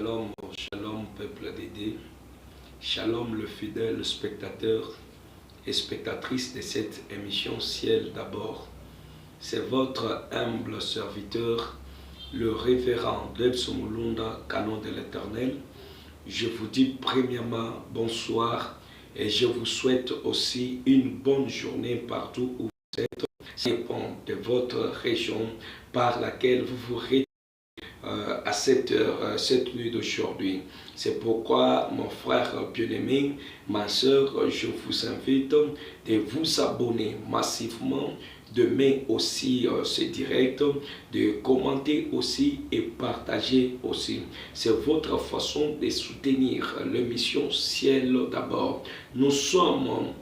Shalom, shalom peuple d'Édé, shalom le fidèle spectateur et spectatrice de cette émission Ciel d'abord. C'est votre humble serviteur, le révérend Delson Mulunda, canon de l'Éternel. Je vous dis premièrement bonsoir et je vous souhaite aussi une bonne journée partout où vous êtes. Ça dépend de votre région par laquelle vous vous retrouvez à cette heure, cette nuit d'aujourd'hui. C'est pourquoi, mon frère bien-aimé, ma soeur, je vous invite de vous abonner massivement, demain aussi ce direct, de commenter aussi et partager aussi. C'est votre façon de soutenir l'émission Ciel d'abord. Nous sommes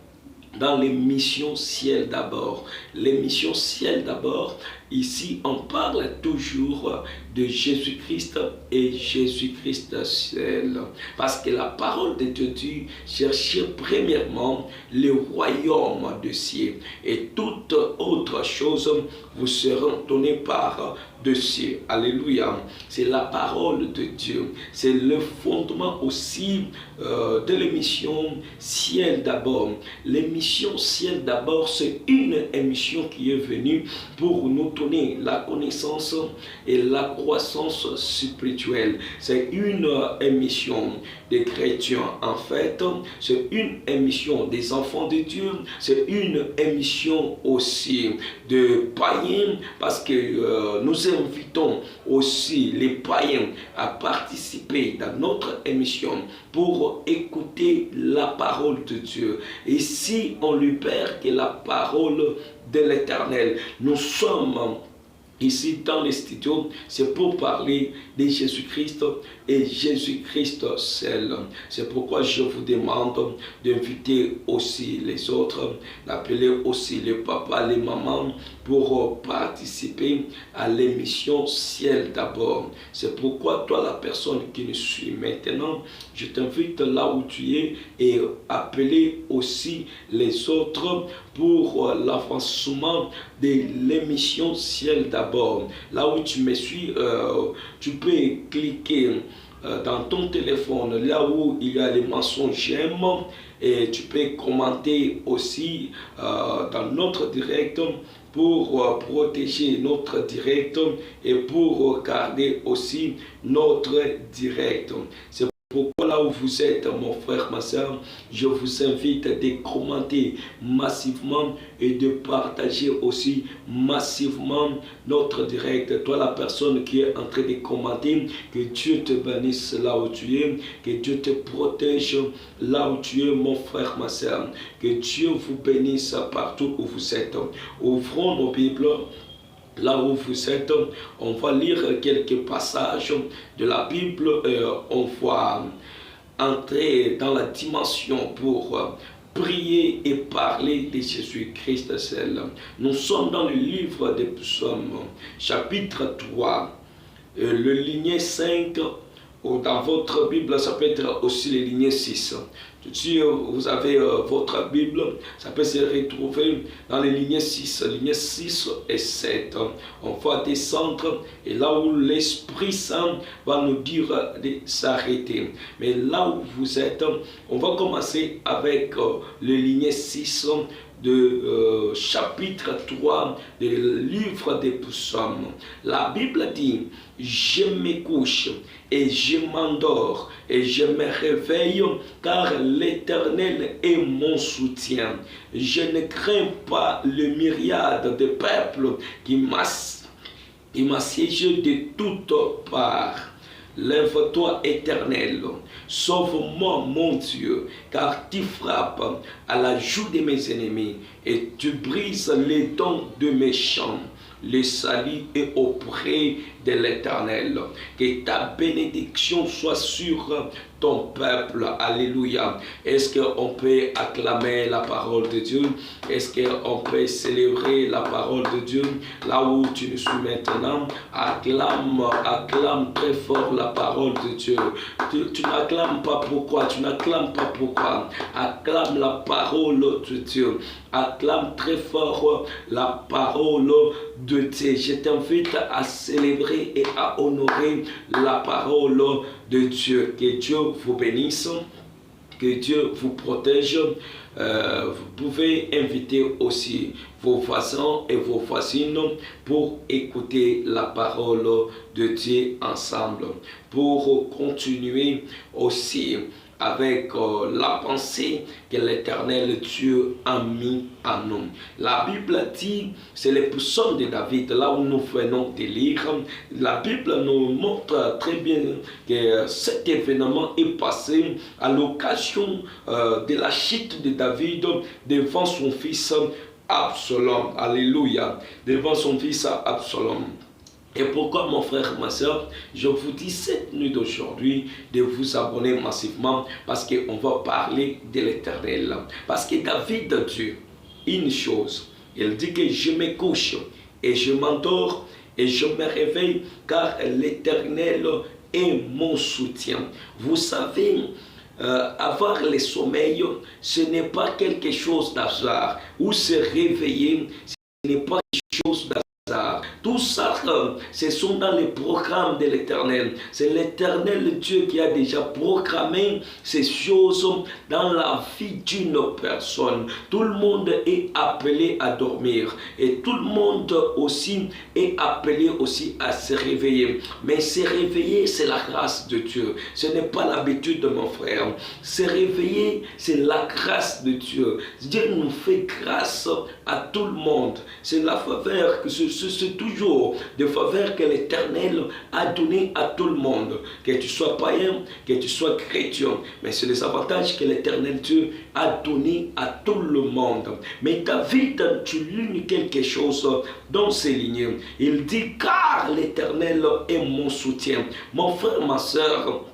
dans l'émission Ciel d'abord. L'émission Ciel d'abord, ici on parle toujours de Jésus-Christ et Jésus-Christ seul. Parce que la parole de Dieu dit, cherchez premièrement le royaume de ciel et toute autre chose vous seront données par de ciel. Alléluia. C'est la parole de Dieu. C'est le fondement aussi de l'émission Ciel d'abord. L'émission Ciel d'abord, c'est une émission qui est venue pour nous donner la connaissance et la croissance spirituelle. C'est une émission des chrétiens en fait. C'est une émission des enfants de Dieu. C'est une émission aussi de païens parce que nous invitons aussi les païens à participer dans notre émission pour écouter la parole de Dieu. Et si on lui perd que la parole de l'Éternel, nous sommes ici dans les studios, c'est pour parler de Jésus-Christ et Jésus-Christ seul. C'est pourquoi je vous demande d'inviter aussi les autres, d'appeler aussi les papas, les mamans pour participer à l'émission Ciel d'abord. C'est pourquoi toi, la personne qui nous suit maintenant, je t'invite là où tu es et appeler aussi les autres pour l'avancement de l'émission Ciel d'abord. Là où tu me suis, tu peux cliquer dans ton téléphone, là où il y a les mentions j'aime, et tu peux commenter aussi dans notre direct pour protéger notre direct et pour garder aussi notre direct. C'est pourquoi là où vous êtes, mon frère, ma soeur, je vous invite de commenter massivement et de partager aussi massivement notre direct. Toi, la personne qui est en train de commenter, que Dieu te bénisse là où tu es, que Dieu te protège là où tu es, mon frère, ma soeur. Que Dieu vous bénisse partout où vous êtes. Ouvrons nos Bibles. Là où vous êtes, on va lire quelques passages de la Bible et on va entrer dans la dimension pour prier et parler de Jésus-Christ seul. Nous sommes dans le livre des Psaumes, chapitre 3, le ligné 5, ou dans votre Bible, ça peut être aussi le ligné 6. Si vous avez votre Bible, ça peut se retrouver dans les lignées 6 et 7. On va descendre et là où l'Esprit Saint va nous dire de s'arrêter. Mais là où vous êtes, on va commencer avec le ligné 6 de chapitre 3 du livre des Psaumes. La Bible dit, je me couche et je m'endors et je me réveille car l'Éternel est mon soutien. Je ne crains pas le myriade de peuples qui m'assiègent de toutes parts. Lève-toi, Éternel, sauve-moi, mon Dieu, car tu frappes à la joue de mes ennemis et tu brises les dents de mes champs. Le salut est auprès de l'Éternel. Que ta bénédiction soit sur ton peuple. Alléluia. Est-ce qu'on peut acclamer la parole de Dieu? Est-ce qu'on peut célébrer la parole de Dieu? Là où tu nous suis maintenant, acclame très fort la parole de Dieu. Tu n'acclames pas pourquoi? Tu n'acclames pas pourquoi? Acclame la parole de Dieu. Acclame très fort la parole de Dieu. Je t'invite à célébrer et à honorer la parole de Dieu. Que Dieu vous bénisse. Que Dieu vous protège. Vous pouvez inviter aussi vos voisins et vos voisines pour écouter la parole de Dieu ensemble. Pour continuer aussi avec la pensée que l'Éternel Dieu a mis en nous. La Bible dit, c'est les psaumes de David, là où nous venons de lire. La Bible nous montre très bien que cet événement est passé à l'occasion de la chute de David devant son fils Absalom. Alléluia. Devant son fils Absalom. Et pourquoi, mon frère, ma soeur, je vous dis cette nuit d'aujourd'hui de vous abonner massivement, parce qu'on va parler de l'Éternel. Parce que David dit une chose, il dit que je me couche et je m'endors et je me réveille, car l'Éternel est mon soutien. Vous savez, avoir le sommeil, ce n'est pas quelque chose d'hasard, ou se réveiller, ce n'est pas quelque chose d'hasard. Tout ça, ce sont dans les programmes de l'Éternel. C'est l'Éternel Dieu qui a déjà programmé ces choses dans la vie d'une personne. Tout le monde est appelé à dormir et tout le monde aussi est appelé aussi à se réveiller. Mais se réveiller, c'est la grâce de Dieu. Ce n'est pas l'habitude de mon frère. Se réveiller, c'est la grâce de Dieu. Dieu nous fait grâce à tout le monde. C'est la faveur que c'est toujours des faveurs que l'Éternel a donné à tout le monde, que tu sois païen, que tu sois chrétien, mais c'est des avantages que l'Éternel Dieu a donné à tout le monde. Mais David, tu lis quelque chose dans ces lignes. Il dit, car l'Éternel est mon soutien. Mon frère, ma soeur,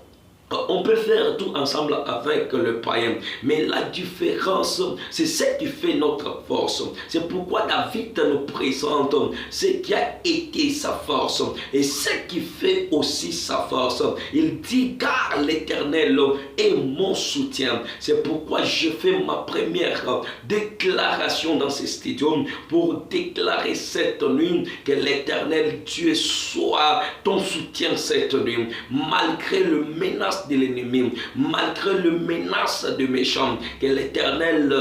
on peut faire tout ensemble avec le païen, mais la différence, c'est ce qui fait notre force. C'est pourquoi David nous présente ce qui a été sa force et ce qui fait aussi sa force. Il dit, car l'Éternel est mon soutien. C'est pourquoi je fais ma première déclaration dans ce studio pour déclarer cette nuit que l'Éternel Dieu soit ton soutien cette nuit, malgré le menace de l'ennemi, malgré le menace de méchants, que l'Éternel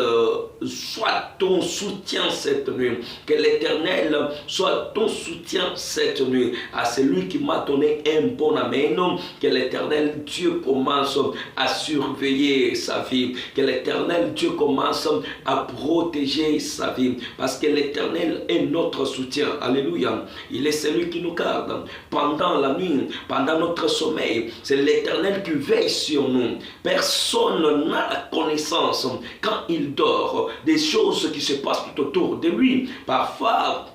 soit ton soutien cette nuit, que l'Éternel soit ton soutien cette nuit, à celui qui m'a donné un bon amen, que l'Éternel Dieu commence à surveiller sa vie, que l'Éternel Dieu commence à protéger sa vie, parce que l'Éternel est notre soutien. Alléluia. Il est celui qui nous garde pendant la nuit, pendant notre sommeil. C'est l'Éternel qui veille sur nous. Personne n'a la connaissance quand il dort des choses qui se passent tout autour de lui. Parfois,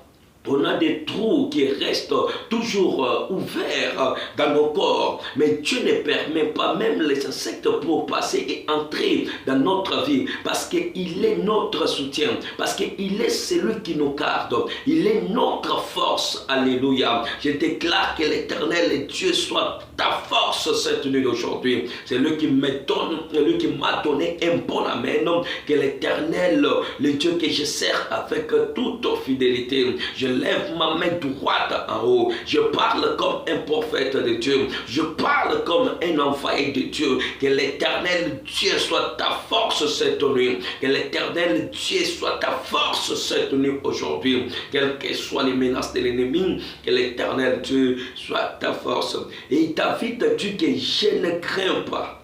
on a des trous qui restent toujours ouverts dans nos corps. Mais Dieu ne permet pas même les insectes pour passer et entrer dans notre vie. Parce qu'il est notre soutien. Parce qu'il est celui qui nous garde. Il est notre force. Alléluia. Je déclare que l'Éternel Dieu soit ta force cette nuit d'aujourd'hui. C'est lui qui me donne, lui qui m'a donné un bon amen. Que l'Éternel, le Dieu que je sers avec toute fidélité, je lève ma main droite en haut. Je parle comme un prophète de Dieu. Je parle comme un envoyé de Dieu. Que l'Éternel Dieu soit ta force cette nuit. Que l'Éternel Dieu soit ta force cette nuit aujourd'hui. Quelles que soient les menaces de l'ennemi, que l'Éternel Dieu soit ta force. Et David dit que je ne crains pas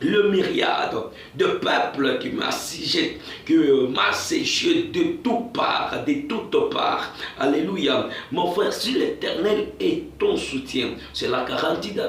le myriade de peuple qui m'a assiégé, qui m'a séché de toutes parts, de toutes parts. Alléluia. Mon frère, si l'Éternel est ton soutien, c'est la garantie de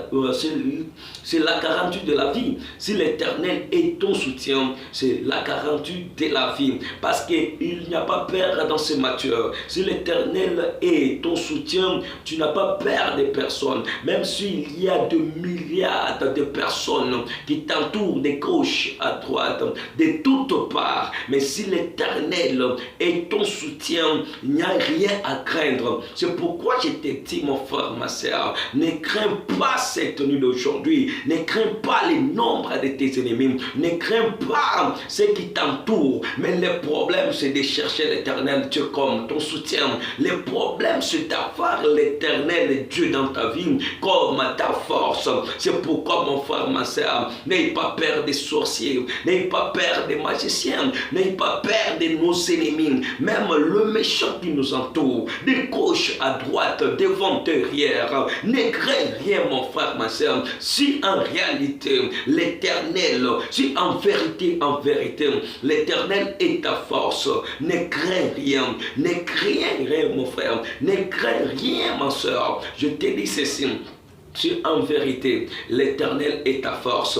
la vie. Si l'Éternel est ton soutien, c'est la garantie de la vie. Parce qu'il n'y a pas peur dans ce matière. Si l'Éternel est ton soutien, tu n'as pas peur de personne. Même s'il y a de milliards de personnes qui t'ont t'entourent de gauche à droite, de toutes parts. Mais si l'Éternel est ton soutien, il n'y a rien à craindre. C'est pourquoi je te dis, mon frère, ma soeur, ne crains pas cette nuit d'aujourd'hui, ne crains pas les nombres de tes ennemis, ne crains pas ceux qui t'entourent. Mais le problème, c'est de chercher l'Éternel Dieu comme ton soutien. Le problème, c'est d'avoir l'Éternel Dieu dans ta vie comme ta force. C'est pourquoi, mon frère, ma soeur, n'ayez pas peur des sorciers, n'ayez pas peur des magiciens, n'ayez pas peur de nos ennemis, même le méchant qui nous entoure, de gauche à droite, devant, derrière. Ne crains rien, mon frère, ma soeur. Si en réalité, l'Éternel, si en vérité, l'Éternel est ta force, ne crains rien, ne crains rien, mon frère, ne crains rien, ma soeur. Je te dis ceci. Si en vérité, l'Éternel est ta force,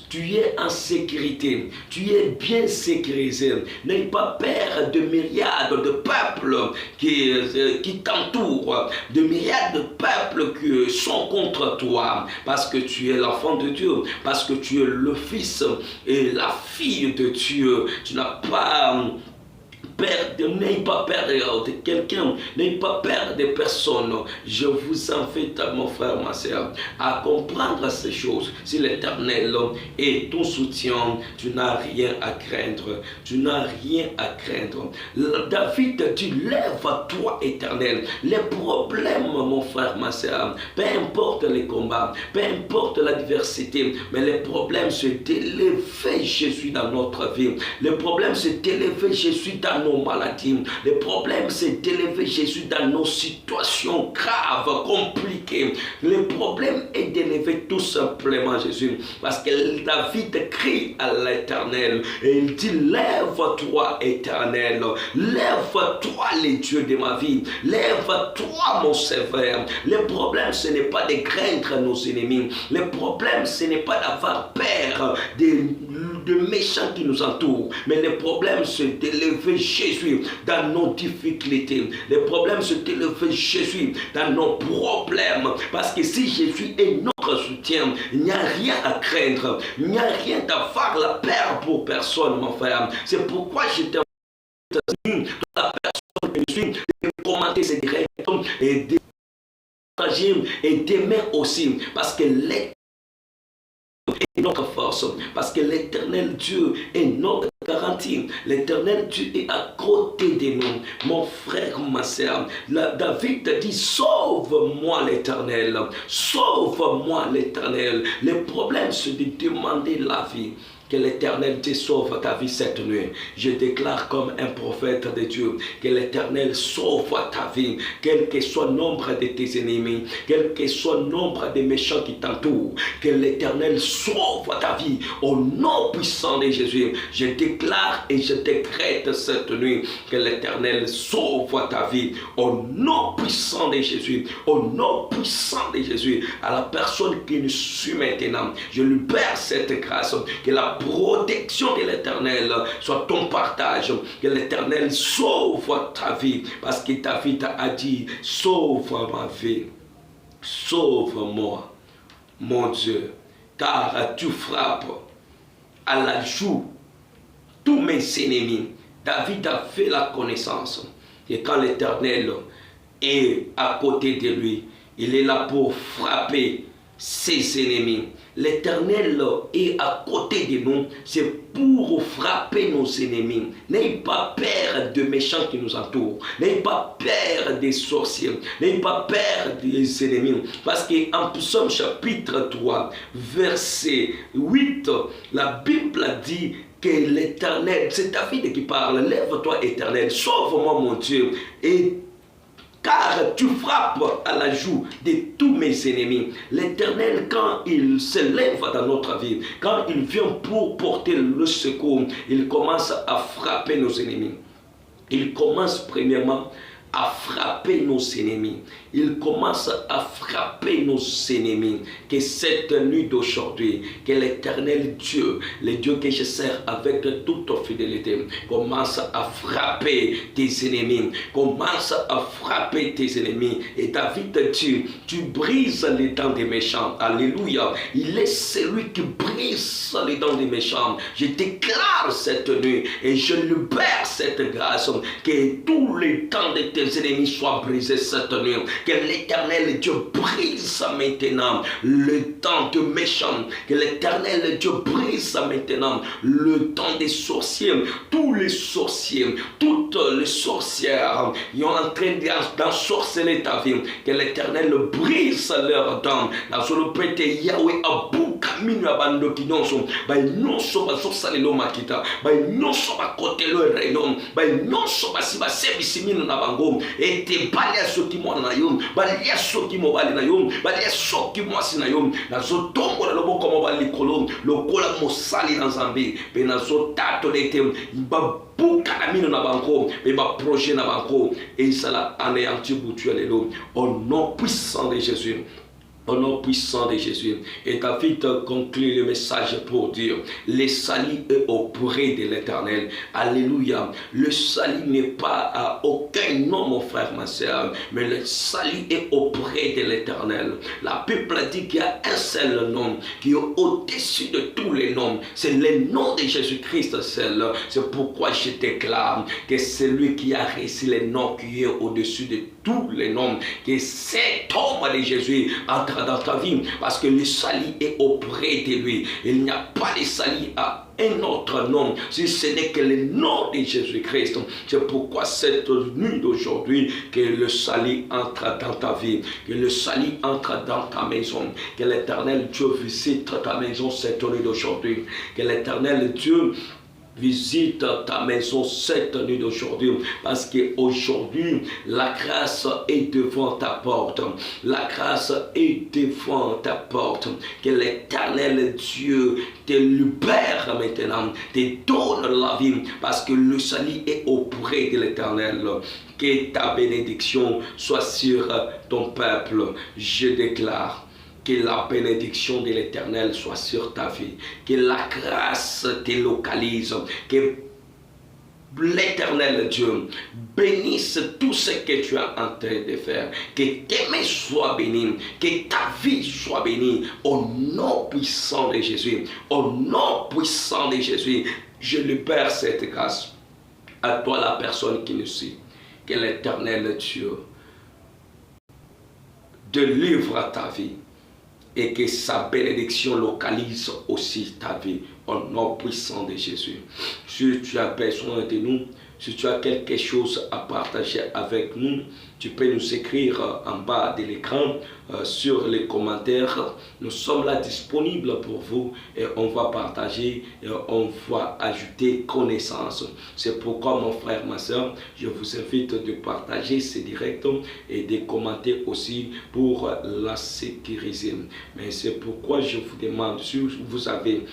tu es en sécurité, tu es bien sécurisé. N'aie pas peur de myriades de peuples qui t'entourent, de myriades de peuples qui sont contre toi, parce que tu es l'enfant de Dieu, parce que tu es le fils et la fille de Dieu. Tu n'as pas peur, n'ayez pas peur de quelqu'un, n'ayez pas peur de personne. Je vous invite, mon frère, ma soeur, à comprendre ces choses. Si l'Éternel est ton soutien, tu n'as rien à craindre. Tu n'as rien à craindre. David dit, lève-toi, Éternel. Les problèmes, mon frère, ma soeur, peu importe les combats, peu importe l'adversité, mais les problèmes, c'est d'élever Jésus dans notre vie. Le problème, c'est d'élever Jésus dans nos maladies. Le problème, c'est d'élever Jésus dans nos situations graves, compliquées. Le problème est d'élever tout simplement Jésus. Parce que David crie à l'Éternel et il dit, lève-toi, Éternel. Lève-toi, les dieux de ma vie. Lève-toi, mon Sauveur. Le problème, ce n'est pas de craindre nos ennemis. Le problème, ce n'est pas d'avoir peur de méchants qui nous entourent. Mais le problème, c'est d'élever Jésus dans nos difficultés. Le problème, c'est d'élever Jésus dans nos problèmes. Parce que si Jésus est notre soutien, il n'y a rien à craindre. Il n'y a rien d'avoir la peur pour personne, mon frère. C'est pourquoi je t'invite, la personne que je suis, de commenter ces directs et de partager et d'aimer aussi. Parce que l'Éternel est notre force, parce que l'Éternel Dieu est notre garantie. L'Éternel Dieu est à côté de nous. Mon frère, ma soeur, David dit, sauve-moi l'Éternel, sauve-moi l'Éternel. Le problème, c'est de demander la vie. Que l'Éternel te sauve ta vie cette nuit. Je déclare comme un prophète de Dieu que l'Éternel sauve ta vie, quel que soit le nombre de tes ennemis, quel que soit le nombre de méchants qui t'entourent. Que l'Éternel sauve ta vie au nom puissant de Jésus. Je déclare et je décrète cette nuit que l'Éternel sauve ta vie au nom puissant de Jésus. Au nom puissant de Jésus. À la personne qui nous suit maintenant, je lui perds cette grâce. Que la protection de l'Éternel soit ton partage. Que l'Éternel sauve ta vie. Parce que David a dit, sauve ma vie. Sauve-moi, mon Dieu. Car tu frappes à la joue tous mes ennemis. David a fait la connaissance. Et quand l'Éternel est à côté de lui, il est là pour frapper ses ennemis. L'Éternel est à côté de nous, c'est pour frapper nos ennemis. N'ayez pas peur de méchants qui nous entourent. N'ayez pas peur des sorciers. N'ayez pas peur des ennemis. Parce qu'en Psaume chapitre 3, verset 8, la Bible dit que l'Éternel, c'est David qui parle, lève-toi Éternel, sauve-moi mon Dieu, et car tu frappes à la joue de tous mes ennemis. L'Éternel, quand il se lève dans notre vie, quand il vient pour porter le secours, il commence à frapper nos ennemis. Il commence premièrement à frapper nos ennemis. Il commence à frapper nos ennemis. Que cette nuit d'aujourd'hui, que l'Éternel Dieu, le Dieu que je sers avec toute fidélité, commence à frapper tes ennemis. Commence à frapper tes ennemis. Et David dit, tu brises les dents des méchants. Alléluia. Il est celui qui brise les dents des méchants. Je déclare cette nuit et je libère cette grâce. Que tous les dents de tes ennemis soient brisés cette nuit. Que l'Éternel Dieu brise maintenant le temps de méchants. Que l'Éternel Dieu brise maintenant le temps des sorciers. Tous les sorciers, toutes les sorcières qui sont en train d'ensorceler ta vie. Que l'Éternel brise leurs dents. La solopété Yahweh Abou Kaminu Abando Kinonso. Bay non soba sosalelo makita. Bay non soba kotelo renom. Bay non soba siba sebisimino na bango. Ete balia soki mo na yom. Balia soki mo bali na yom. Balia soki mo asi na yom. Na zo tombo na lobo komo bali kolom. Lokola mo sali na Zambi. Pe na zo tato lete. Ba buka na mino na banko. Pe ba projet na banko. Et ça l'a anéanti boutu alelo. Au nom puissant de Jésus. Au nom puissant de Jésus. Et David conclut le message pour dire, le salut est auprès de l'Éternel. Alléluia. Le salut n'est pas à aucun nom, mon frère, ma soeur, mais le salut est auprès de l'Éternel. La Bible dit qu'il y a un seul nom qui est au-dessus de tous les noms. C'est le nom de Jésus-Christ seul. C'est pourquoi je déclare que c'est lui qui a reçu le nom qui est au-dessus de tous les noms. Que cet homme de Jésus entre dans ta vie, parce que le salut est auprès de lui. Il n'y a pas de salut à un autre nom, si ce n'est que le nom de Jésus-Christ. C'est pourquoi cette nuit d'aujourd'hui, que le salut entre dans ta vie, que le salut entre dans ta maison, que l'Éternel Dieu visite ta maison cette nuit d'aujourd'hui, que l'Éternel Dieu visite ta maison cette nuit d'aujourd'hui, parce qu'aujourd'hui la grâce est devant ta porte. La grâce est devant ta porte. Que l'Éternel Dieu te libère maintenant, te donne la vie, parce que le salut est auprès de l'Éternel. Que ta bénédiction soit sur ton peuple. Je déclare que la bénédiction de l'Éternel soit sur ta vie. Que la grâce te localise. Que l'Éternel Dieu bénisse tout ce que tu es en train de faire. Que tes mains soient bénies. Que ta vie soit bénie. Au nom puissant de Jésus. Au nom puissant de Jésus. Je libère cette grâce. À toi la personne qui nous suit. Que l'Éternel Dieu délivre ta vie. Et que sa bénédiction localise aussi ta vie. Au nom puissant de Jésus. Si tu as besoin de nous, si tu as quelque chose à partager avec nous, tu peux nous écrire en bas de l'écran, sur les commentaires. Nous sommes là disponibles pour vous et on va partager et on va ajouter connaissance. C'est pourquoi mon frère, ma soeur, je vous invite de partager ces directs et de commenter aussi pour la sécuriser. Mais c'est pourquoi je vous demande, si vous avez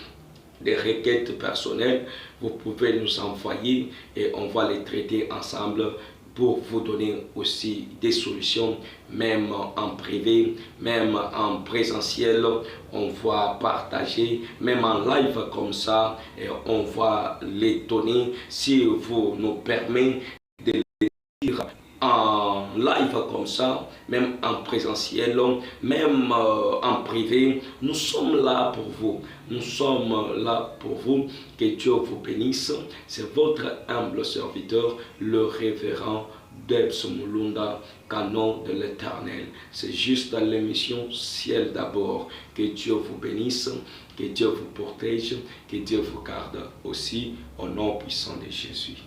des requêtes personnelles, vous pouvez nous envoyer et on va les traiter ensemble pour vous donner aussi des solutions, même en privé, même en présentiel. On va partager, même en live comme ça, et on va les donner si vous nous permettez de les dire en live comme ça, même en présentiel, même en privé. Nous sommes là pour vous. Nous sommes là pour vous. Que Dieu vous bénisse. C'est votre humble serviteur, le révérend Debs Mulunda, canon de l'Éternel. C'est juste dans l'émission Ciel d'abord. Que Dieu vous bénisse, que Dieu vous protège, que Dieu vous garde aussi au nom puissant de Jésus.